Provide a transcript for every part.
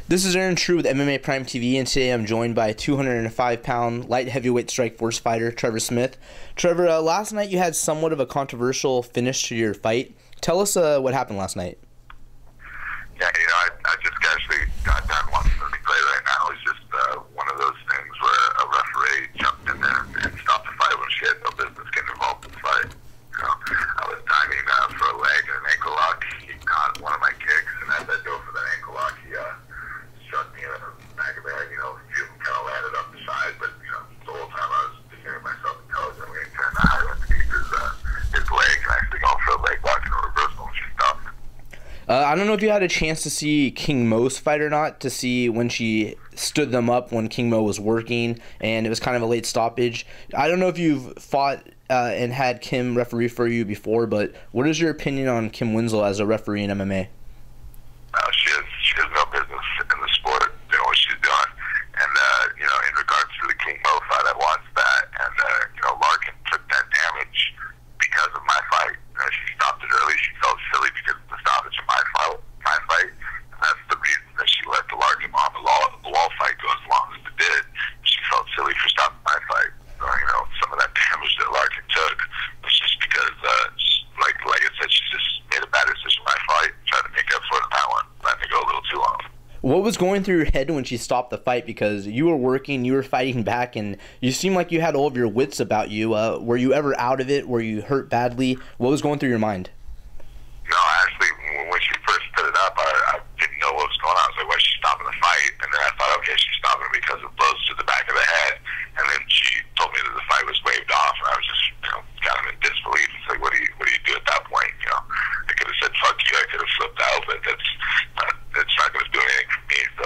This is Aaron True with MMA Prime TV, and today I'm joined by 205-pound light heavyweight StrikeForce fighter Trevor Smith. Trevor, last night you had somewhat of a controversial finish to your fight. Tell us what happened last night. Yeah, I just casually got done watching the replay right now. It's just one of those things where a referee jumped in there and stopped the fight when she had no business getting involved in the fight. I was diving for a leg and an ankle lock. He caught one of my kicks, and as I dove for that ankle lock, he struck me in the back of the head. A few of them kind of landed up the side, but the whole time I was just hearing myself intelligently and trying to hide underneath his leg and actually going for a leg lock and a reversal, and she stopped it. I don't know if you had a chance to see King Mo's fight or not, to see when she stood them up when King Mo was working, and it was kind of a late stoppage. I don't know if you've fought and had Kim referee for you before, but what is your opinion on Kim Winslow as a referee in MMA? She has no business in the sport doing what she's doing. And, in regards to the King Mo fight, I watched that, and, Larkin took that damage because of my fight. She stopped it early. She felt silly because of the stoppage of my fight. And that's the reason that she let the Larkin on the wall fight go as long as it did. She felt silly for stopping my fight. So, some of that damage that Larkin took was just because, like I said, she just made a bad decision in my fight, tried to make up for it in that one, letting it go a little too long. What was going through your head when she stopped the fight? Because you were working, you were fighting back, and you seemed like you had all of your wits about you. Were you ever out of it? Were you hurt badly? What was going through your mind? No, actually, when she first stood it up, I didn't know what was going on. I was like, why is she stopping the fight? And then I thought, okay, she's stopping it because of blows to the back of the head. And then she told me that the fight was waved off, and I was just, kind of in disbelief. It's like, what do you do at that point? I could have said, fuck you, I could have flipped out, but that's not going to do anything for me. So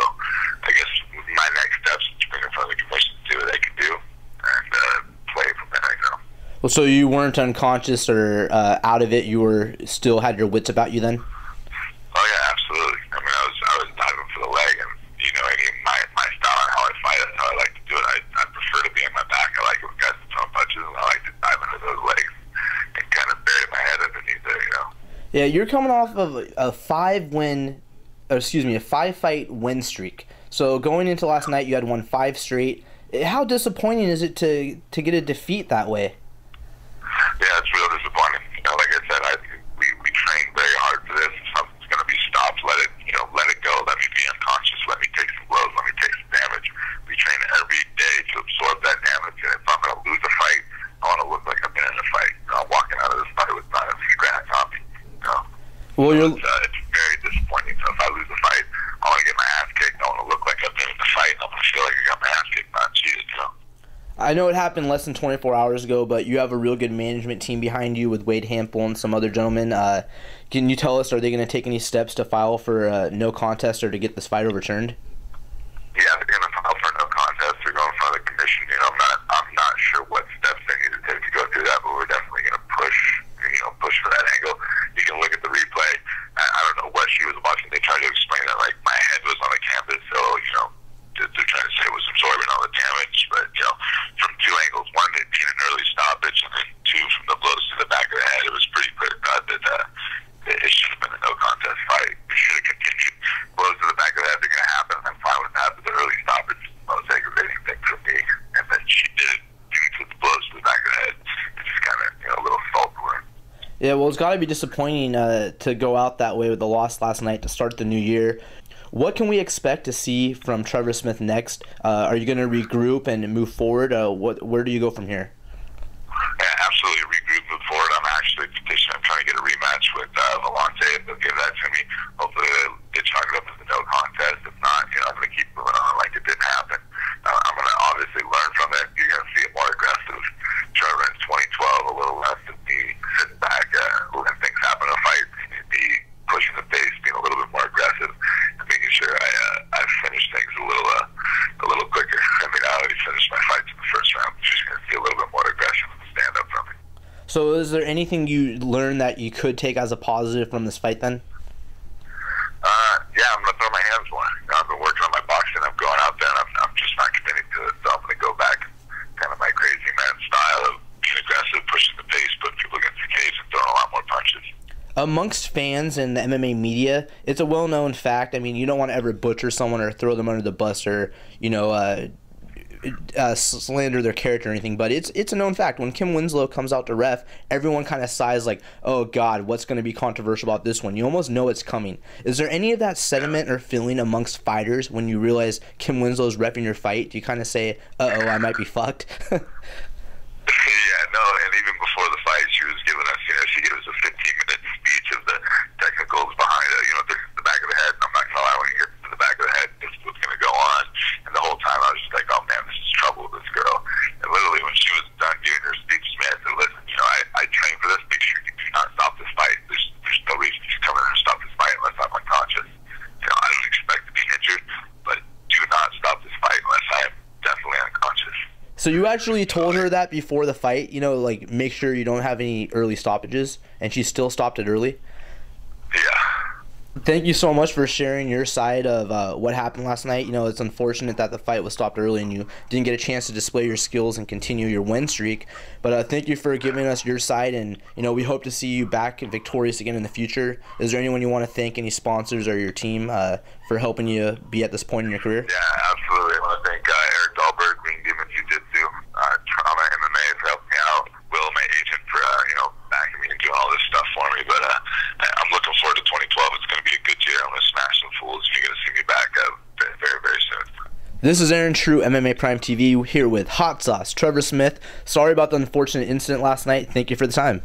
I guess my next steps is to bring it in front of the commission to see what they can do and play from there, Well, so you weren't unconscious or out of it, you were still had your wits about you then? Oh yeah, absolutely. I was diving for the leg, and my style and how I fight, that's how I like to do it. I prefer to be on my back. I like it when guys throw punches, and I like to dive into those legs and kind of bury my head underneath there, Yeah, you're coming off of a five-fight win streak. So going into last night, you had won 5 straight. How disappointing is it to get a defeat that way? Yeah, it's real disappointing. Like I said, we trained very hard for this. If something's going to be stopped, let it go. Let me be unconscious. Let me take some blows. Let me take some damage. We train every day to absorb that damage. And if I'm going to lose a fight, I want to look like I've been in a fight. I'm walking out of this fight with not a scratch on me. Well, it's very disappointing. So if I lose a fight, I want to get my ass kicked. I want to look like I've been in the fight. I want to feel like I got my ass kicked, not cheated. I know it happened less than 24 hours ago, but you have a real good management team behind you with Wade Hampel and some other gentlemen. Can you tell us, are they going to take any steps to file for no contest or to get this fight overturned? Yeah, they're going to file for no contest. They're going in front of the commission. I'm not sure what steps they need to take to go through that, but we're definitely going to push for that angle. You can look at the replay. I don't know what she was watching. They tried to explain that like my head was on the canvas, so they're trying to say it was absorbing all the damage, but from 2 angles, one it being an early stoppage, and then 2 from the blows to the back of the head, it was pretty clear cut that it should have been a no contest fight. It should have continued. Blows to the back of the head are going to happen. I'm fine with that, but the early stoppage is the most aggravating thing for me. And then she did it due to the blows to the back of the head. It's just kind of a little salt to her. Yeah, well, it's got to be disappointing to go out that way with the loss last night to start the new year. What can we expect to see from Trevor Smith next? Are you going to regroup and move forward? Where do you go from here? Yeah, absolutely regroup, move forward. I'm actually petitioning. I'm trying to get a rematch with Villante. If they'll give that to me, hopefully they chalk it up as a no contest. If not, I'm going to keep moving on like it didn't happen. I'm going to obviously learn from it. You're going to see it more aggressive. Trevor in 2012, a little less than me sitting back, letting things happen in a fight. Me pushing the pace, being a little bit more aggressive, and making sure I finish things a little quicker. I already finished my fights in the first round. Just going to see a little bit more aggression and stand up from me. So is there anything you learned that you could take as a positive from this fight then? Yeah, I'm going to throw my hands more. I've been working on my boxing. I'm going out there, and I'm just not committing to it. So I'm going to go back kind of my crazy man style of being aggressive, pushing the pace, putting people against the cage, and throwing a lot more punches. Amongst fans and the MMA media, it's a well-known fact. I mean, you don't want to ever butcher someone or throw them under the bus or, you know, slander their character or anything, but it's a known fact. When Kim Winslow comes out to ref, everyone kind of sighs like, oh God, what's going to be controversial about this one? You almost know it's coming. Is there any of that sentiment or feeling amongst fighters when you realize Kim Winslow's repping your fight? Do you kind of say, uh-oh, I might be fucked? Yeah, no, and even before the fight, she was giving us, she gave us a 15-minute speech of the technicals behind it, the back of the head. I'm not going to lie, when you get to the back of the head, this is what's going to go on. And the whole time I was just like, oh man, this is trouble with this girl. And literally when she was done giving her speech, man, I said, listen, I trained for this, make sure you do not stop this fight. There's no reason to come in and stop this fight unless I'm unconscious. I don't expect to be injured, but do not stop this fight unless I am definitely unconscious. So you actually told her that before the fight, like make sure you don't have any early stoppages, and she still stopped it early? Yeah. Thank you so much for sharing your side of what happened last night. It's unfortunate that the fight was stopped early and you didn't get a chance to display your skills and continue your win streak. But thank you for giving us your side, and we hope to see you back and victorious again in the future. Is there anyone you want to thank, any sponsors or your team, for helping you be at this point in your career? Yeah, absolutely. I want to thank Eric Dahlberg, Green Demon Jiu-Jitsu, Trauma MMA for helping me out, Will, my agent, for backing me and doing all this stuff for me. But I'm looking forward to 2012. It's going to be a good year. I'm going to smash some fools. You're going to see me back very, very soon. This is Aaron True, MMA Prime TV, here with Hot Sauce, Trevor Smith. Sorry about the unfortunate incident last night. Thank you for the time.